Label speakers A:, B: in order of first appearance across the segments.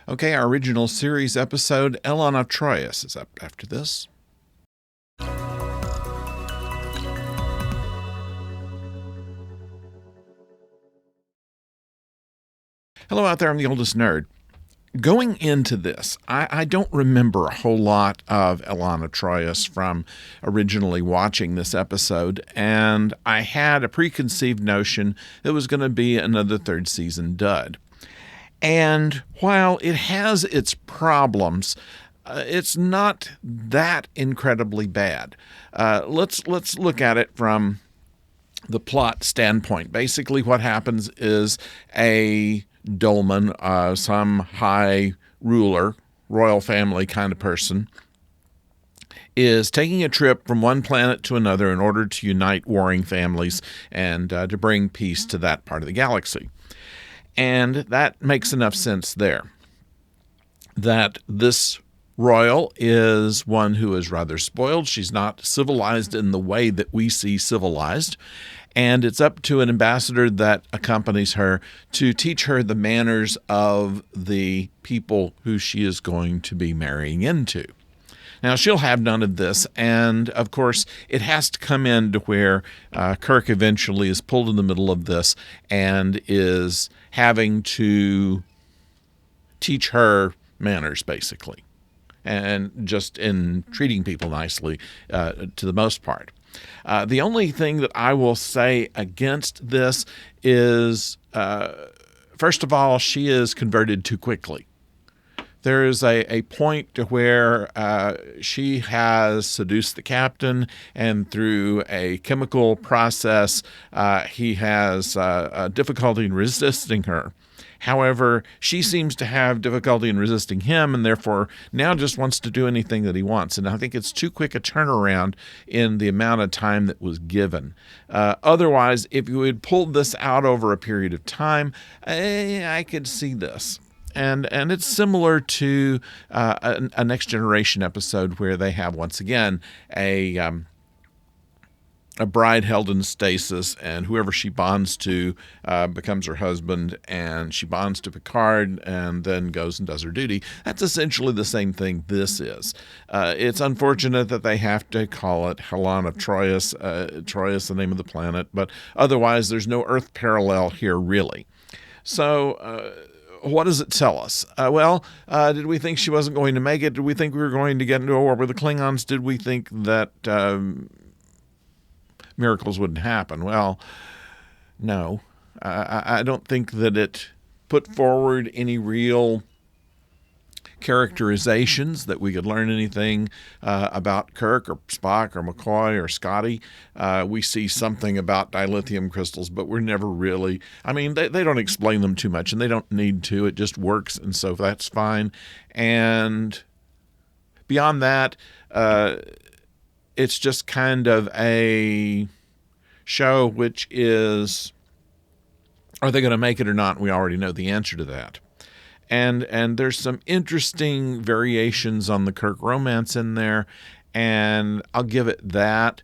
A: Okay, our original series episode, Elaan of Troyus, is up after this. Hello out there, I'm the oldest nerd. Going into this, I don't remember a whole lot of Elaan of Troyus from originally watching this episode, and I had a preconceived notion it was going to be another third season dud. And while it has its problems, it's not that incredibly bad. Let's look at it from the plot standpoint. Basically, what happens is a dolmen, some high ruler, royal family kind of person, is taking a trip from one planet to another in order to unite warring families and to bring peace to that part of the galaxy. And that makes enough sense there, that this royal is one who is rather spoiled. She's not civilized in the way that we see civilized. And it's up to an ambassador that accompanies her to teach her the manners of the people who she is going to be marrying into. Now, she'll have none of this, and of course, it has to come in to where Kirk eventually is pulled in the middle of this and is having to teach her manners, basically, and just in treating people nicely to the most part. The only thing that I will say against this is, first of all, she is converted too quickly. There is a point to where she has seduced the captain, and through a chemical process, he has difficulty in resisting her. However, she seems to have difficulty in resisting him, and therefore now just wants to do anything that he wants. And I think it's too quick a turnaround in the amount of time that was given. Otherwise, if you had pulled this out over a period of time, I could see this. And it's similar to a Next Generation episode where they have, once again, a bride held in stasis, and whoever she bonds to becomes her husband, and she bonds to Picard and then goes and does her duty. That's essentially the same thing this is. It's unfortunate that they have to call it Elaan of Troyus, Troyus, the name of the planet, but otherwise there's no Earth parallel here, really. So what does it tell us? Did we think she wasn't going to make it? Did we think we were going to get into a war with the Klingons? Did we think that miracles wouldn't happen? Well, no. I don't think that it put forward any real characterizations that we could learn anything about Kirk or Spock or McCoy or Scotty. We see something about dilithium crystals, but we're never really, they don't explain them too much, and they don't need to. It just works, and so that's fine. And beyond that, it's just kind of a show which is, are they going to make it or not? We already know the answer to that. And there's some interesting variations on the Kirk romance in there, and I'll give it that.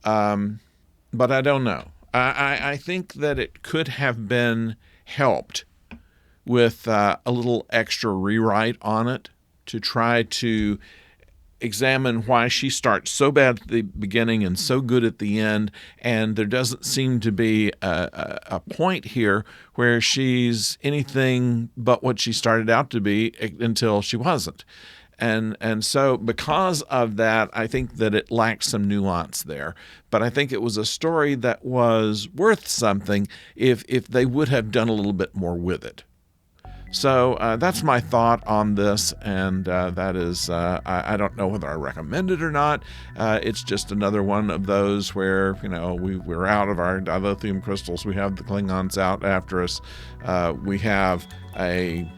A: But I don't know. I think that it could have been helped with a little extra rewrite on it to try to examine why she starts so bad at the beginning and so good at the end, and there doesn't seem to be a point here where she's anything but what she started out to be until she wasn't. And so because of that, I think that it lacked some nuance there. But I think it was a story that was worth something if they would have done a little bit more with it. So that's my thought on this, and that is, I don't know whether I recommend it or not. It's just another one of those where, we're out of our dilithium crystals. We have the Klingons out after us. We have a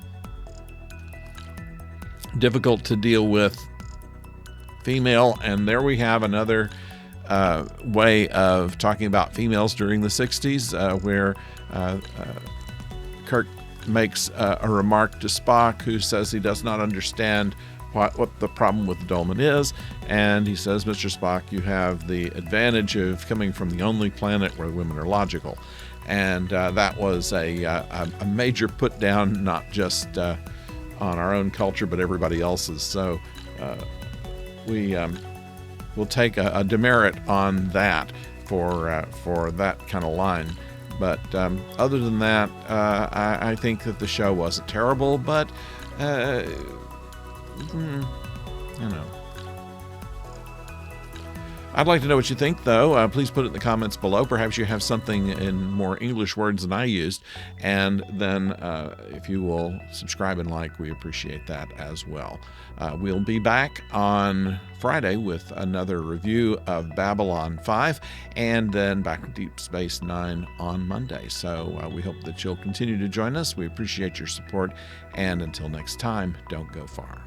A: difficult to deal with female, and there we have another way of talking about females during the 60s, where Kirk makes a remark to Spock, who says he does not understand what the problem with the dolmen is, and he says, Mr. Spock, you have the advantage of coming from the only planet where women are logical. And that was a major put down, not just on our own culture, but everybody else's. So we'll take a demerit on that for that kind of line. But other than that, I think that the show wasn't terrible, but I'd like to know what you think, though. Please put it in the comments below. Perhaps you have something in more English words than I used. And then if you will subscribe and like, we appreciate that as well. We'll be back on Friday with another review of Babylon 5, and then back with Deep Space Nine on Monday. So we hope that you'll continue to join us. We appreciate your support. And until next time, don't go far.